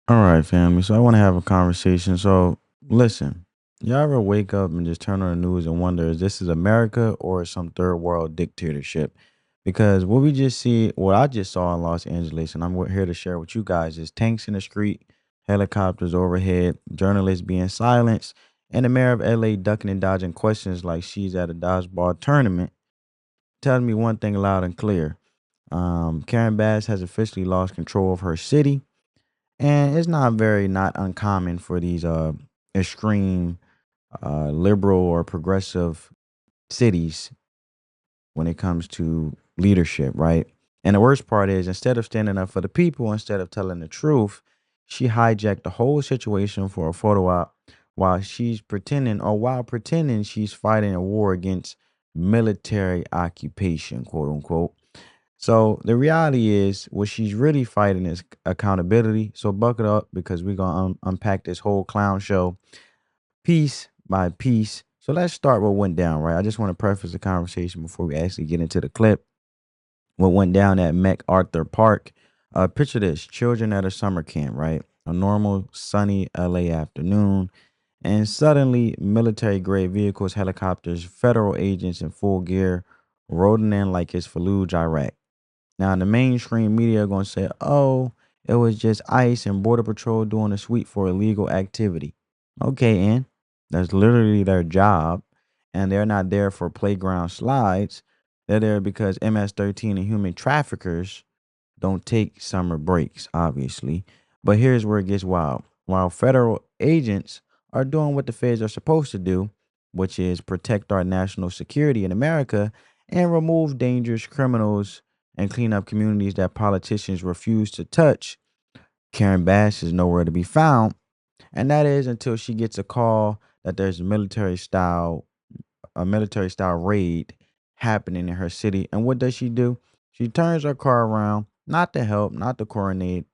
All right, family. So I want to have a conversation. So listen, y'all ever wake up and just turn on the news and wonder, is this is America or some third world dictatorship? Because what we just see, what I just saw in Los Angeles, and here to share with you guys, is tanks in the street, helicopters overhead, journalists being silenced, and the mayor of LA ducking and dodging questions like she's at a dodgeball tournament, telling me one thing loud and clear. Karen Bass has officially lost control of her city, and it's not uncommon for these extreme liberal or progressive cities when it comes to leadership, right? And the worst part is, instead of standing up for the people, instead of telling the truth, she hijacked the whole situation for a photo op while pretending she's fighting a war against military occupation, quote unquote. So the reality is, what she's really fighting is accountability. So buckle up because we're gonna unpack this whole clown show piece by piece. So let's start what went down. Right, I just want to preface the conversation before we actually get into the clip. What went down at MacArthur Park? Picture this: children at a summer camp. Right, a normal sunny LA afternoon, and suddenly military grade vehicles, helicopters, federal agents in full gear, rolling in like it's Fallujah, Iraq. Now, the mainstream media are going to say, oh, it was just ICE and Border Patrol doing a sweep for illegal activity. Okay, and that's literally their job. And they're not there for playground slides. They're there because MS-13 and human traffickers don't take summer breaks, obviously. But here's where it gets wild. While federal agents are doing what the feds are supposed to do, which is protect our national security in America and remove dangerous criminals and clean up communities that politicians refuse to touch, Karen Bass is nowhere to be found. And that is until she gets a call that there's a military style raid happening in her city. And what does she do? She turns her car around, not to help, not to coordinate.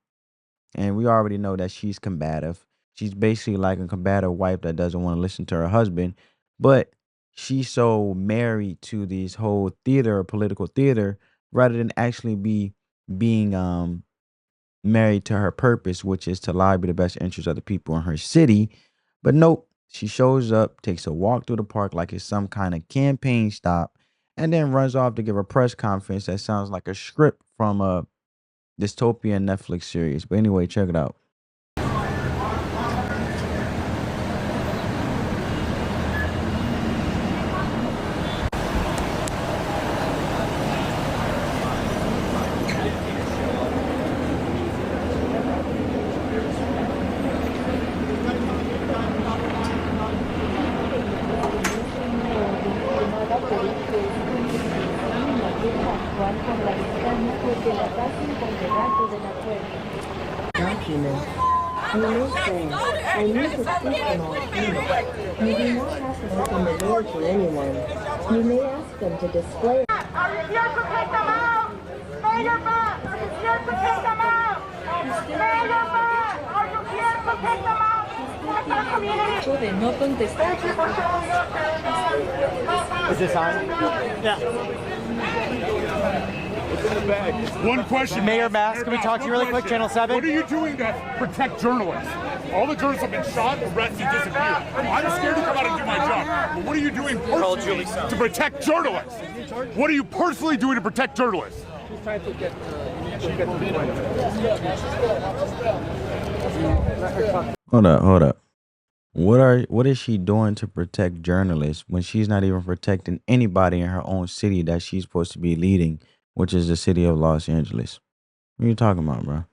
And we already know that she's combative. She's basically like a combative wife that doesn't want to listen to her husband. But she's so married to this whole theater, political theater, rather than actually being married to her purpose, which is to lobby the best interests of the people in her city. But nope, she shows up, takes a walk through the park like it's some kind of campaign stop, and then runs off to give a press conference that sounds like a script from a dystopian Netflix series. But anyway, check it out. Document. You may say, I need to speak to my team. You do not have to open the door to anyone. You may ask them to display. Are you here to take them out? Stay your back. Are you here to take them out? Stay your back. Are you here to take them out? Protect our community. De no contestar. Thank you for showing us that. Is this on? Yeah. One question. Mayor Mass, can we talk to you really quick? Channel 7? What are you doing to protect journalists? All the journalists have been shot, arrested, disappeared. I'm scared to come out and do my job. But what are you doing personally to protect journalists? What are you personally doing to protect journalists? Hold up. What is she doing to protect journalists when she's not even protecting anybody in her own city that she's supposed to be leading, which is the city of Los Angeles? What are you talking about, bro?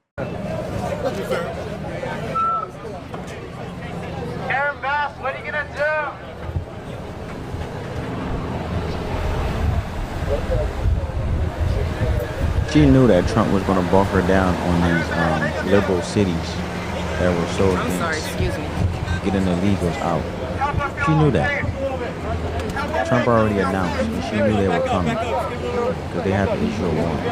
Aaron Bass, what are you gonna do? She knew that Trump was going to bunker down on these liberal cities that were so against getting the illegals out. She knew that. Trump already announced, and she knew they were coming because they had to issue a warrant.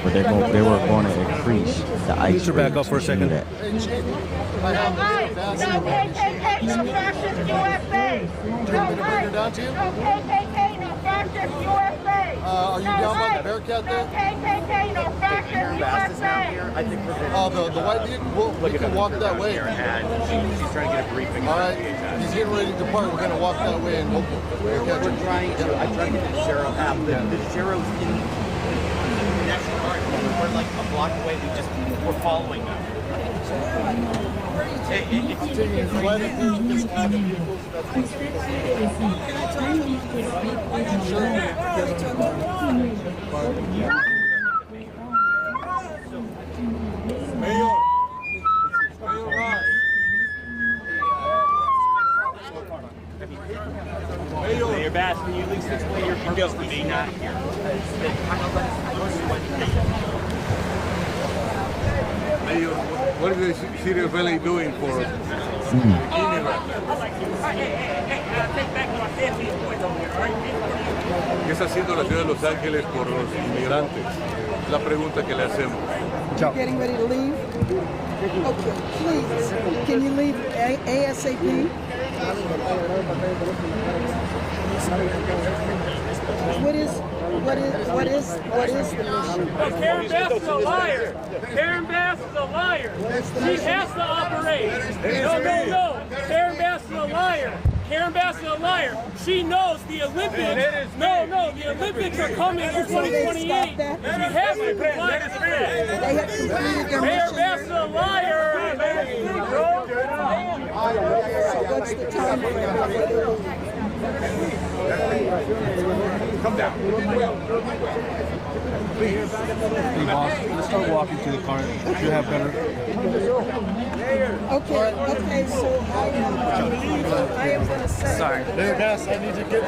But they were going to increase the ICE rate. Back up for a second. No ICE, no KKK, no fascist USA. No ICE, no KKK, no fascist USA. Are you down by the Bearcat there? No KKK, no fascist USA. I think we're good. Oh, the white vehicle, we can walk that way. She's trying to get a briefing. All right, he's getting ready to depart. We're going to walk that way and hopefully we'll catch him. I tried to get the sheriff out. The sheriff's in the National Guard. We're like a block away. We're following them. Mayor Bass, can you at least explain your purpose for being not here? Mayor, what is the Syrian Valley doing for ¿Qué está haciendo la ciudad de Los Ángeles por los inmigrantes? La pregunta que le hacemos. Getting ready to leave? Okay, please, can you leave ASAP? What is the mission? Karen Bass is a liar. Karen Bass is a liar. She has to operate. No. Karen Bass is a liar. Karen Bass is a liar. She knows the Olympics. No, the Olympics are coming in 2028. She has to comply with that. They have completed their Karen mission. Bass is a liar. So what's the time frame? Come down. Hey boss, let's start walking to the car. You have better. Okay, so I am going to say. Sorry. Mayor Bass, I need to get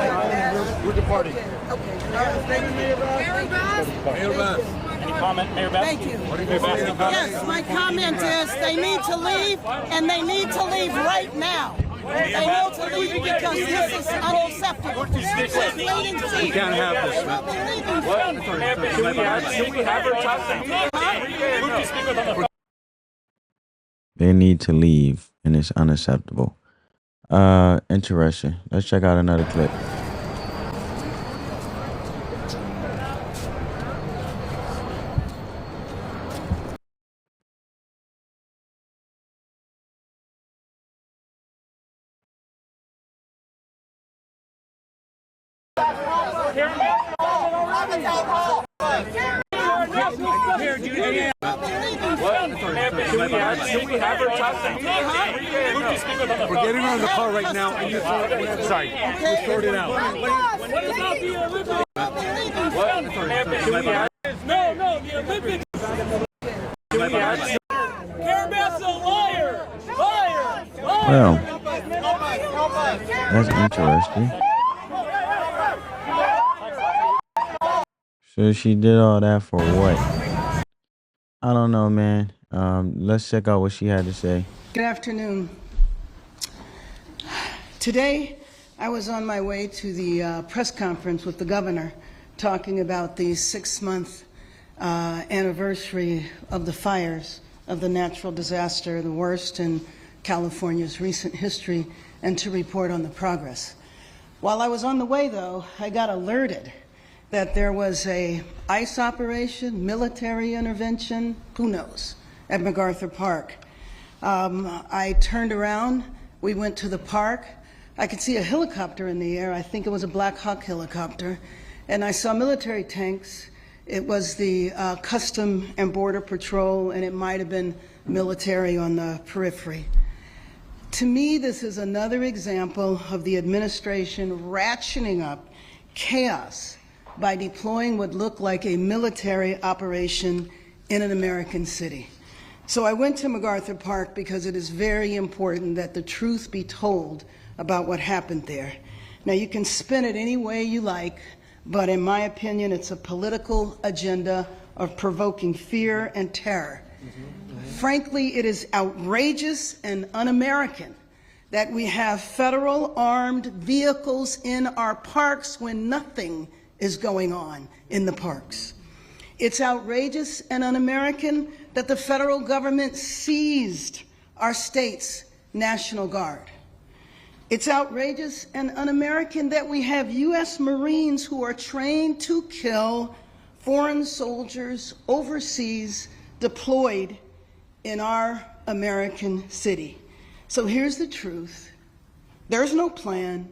we're departing. Okay, all right, thank you, Mayor Bass. Mayor Bass. Any comment, Mayor Bass? Thank you. Mayor Bass, any comment? Yes, my comment is they need to leave, and they need to leave right now. They need to leave because this is unacceptable. You can't have this. Can we have her talk to me? They need to leave, and it's unacceptable. Interesting. Let's check out another clip. We're getting her in the car right now. And sorry, we'll sort it out. What about the Olympics? No, the Olympics. Karen Bass is a liar. Well, that's interesting. So she did all that for what? I don't know, man. Let's check out what she had to say. Good afternoon. Today, I was on my way to the press conference with the governor talking about the 6-month anniversary of the fires of the natural disaster, the worst in California's recent history, and to report on the progress. While I was on the way, though, I got alerted that there was a ICE operation, military intervention, who knows, at MacArthur Park. I turned around, we went to the park. I could see a helicopter in the air. I think it was a Black Hawk helicopter. And I saw military tanks. It was the Custom and Border Patrol, and it might have been military on the periphery. To me, this is another example of the administration ratcheting up chaos by deploying what looked like a military operation in an American city. So I went to MacArthur Park because it is very important that the truth be told about what happened there. Now, you can spin it any way you like, but in my opinion, it's a political agenda of provoking fear and terror. Frankly, it is outrageous and un-American that we have federal armed vehicles in our parks when nothing is going on in the parks. It's outrageous and un-American that the federal government seized our state's National Guard. It's outrageous and un-American that we have U.S. Marines who are trained to kill foreign soldiers overseas deployed in our American city. So here's the truth. There's no plan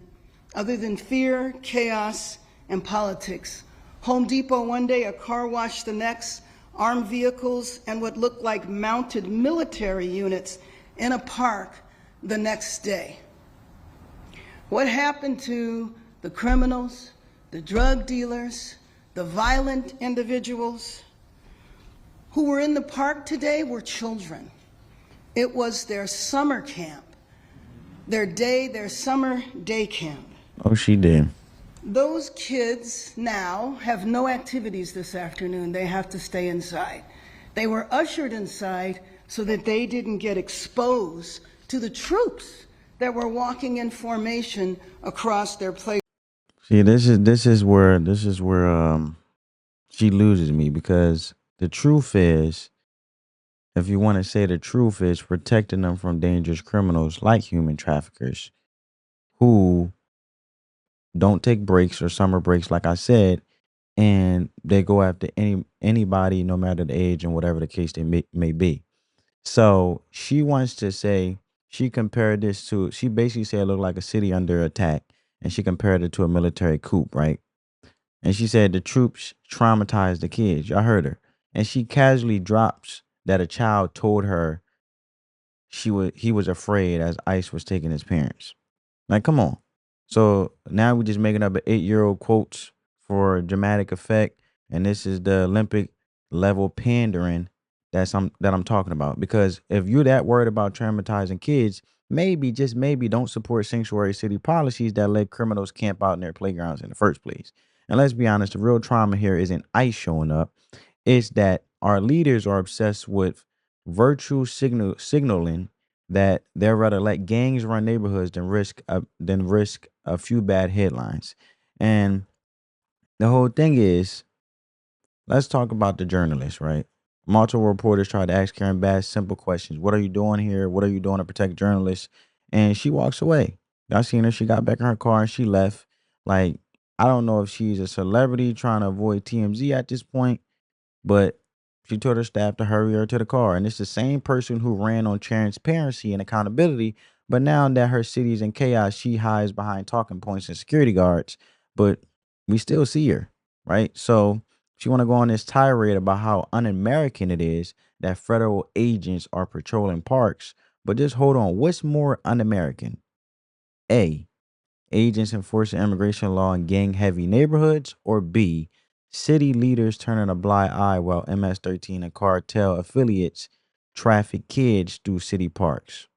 other than fear, chaos, and politics. Home Depot one day, a car wash the next, armed vehicles and what looked like mounted military units in a park the next day. What happened to the criminals, the drug dealers, the violent individuals who were in the park today were children. It was their summer camp, their summer day camp. Oh, she did. Those kids now have no activities this afternoon. They have to stay inside. They were ushered inside so that they didn't get exposed to the troops that were walking in formation across their place. See, this is where she loses me, because the truth is, if you want to say the truth, is protecting them from dangerous criminals like human traffickers who don't take breaks or summer breaks, like I said, and they go after anybody, no matter the age and whatever the case they may be. So she wants to say, she compared this to, she basically said it looked like a city under attack, and she compared it to a military coup, right? And she said the troops traumatized the kids. Y'all heard her. And she casually drops that a child told her he was afraid as ICE was taking his parents. Like, come on. So now we're just making up an 8-year-old quotes for dramatic effect, and this is the Olympic level pandering that I'm talking about. Because if you're that worried about traumatizing kids, maybe, just maybe, don't support sanctuary city policies that let criminals camp out in their playgrounds in the first place. And let's be honest, the real trauma here isn't ICE showing up. It's that our leaders are obsessed with virtue signaling that they'd rather let gangs run neighborhoods than risk a few bad headlines. And the whole thing is, let's talk about the journalists, right? Multiple reporters tried to ask Karen Bass simple questions. What are you doing here? What are you doing to protect journalists? And she walks away. Y'all seen her. She got back in her car and she left. Like, I don't know if she's a celebrity trying to avoid TMZ at this point, but she told her staff to hurry her to the car. And it's the same person who ran on transparency and accountability. But now that her city's in chaos, she hides behind talking points and security guards. But we still see her, right? So she want to go on this tirade about how un-American it is that federal agents are patrolling parks. But just hold on. What's more un-American? A, agents enforcing immigration law in gang-heavy neighborhoods, or B, city leaders turning a blind eye while MS-13 and cartel affiliates traffic kids through city parks?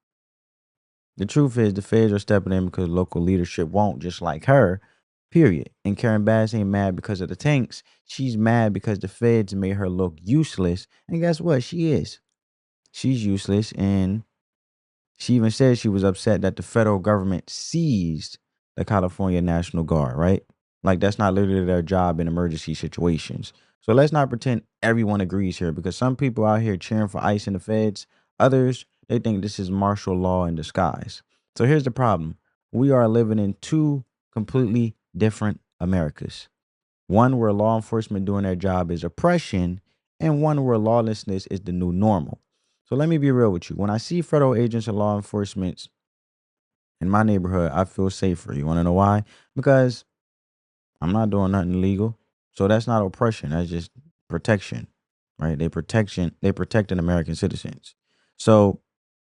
The truth is, the feds are stepping in because local leadership won't, just like her, period. And Karen Bass ain't mad because of the tanks. She's mad because the feds made her look useless. And guess what? She is. She's useless. And she even said she was upset that the federal government seized the California National Guard, right? Like, that's not literally their job in emergency situations. So let's not pretend everyone agrees here, because some people out here cheering for ICE and the feds. Others, they think this is martial law in disguise. So here's the problem. We are living in two completely different Americas. One where law enforcement doing their job is oppression, and one where lawlessness is the new normal. So let me be real with you. When I see federal agents and law enforcement in my neighborhood, I feel safer. You want to know why? Because I'm not doing nothing illegal. So that's not oppression. That's just protection, right? They protecting American citizens. So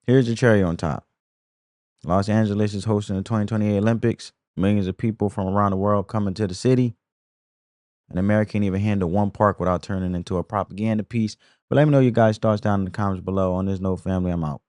here's the cherry on top. Los Angeles is hosting the 2028 Olympics. Millions of people from around the world coming to the city. And America can't even handle one park without turning into a propaganda piece. But let me know your guys' thoughts down in the comments below. On this note, family, I'm out.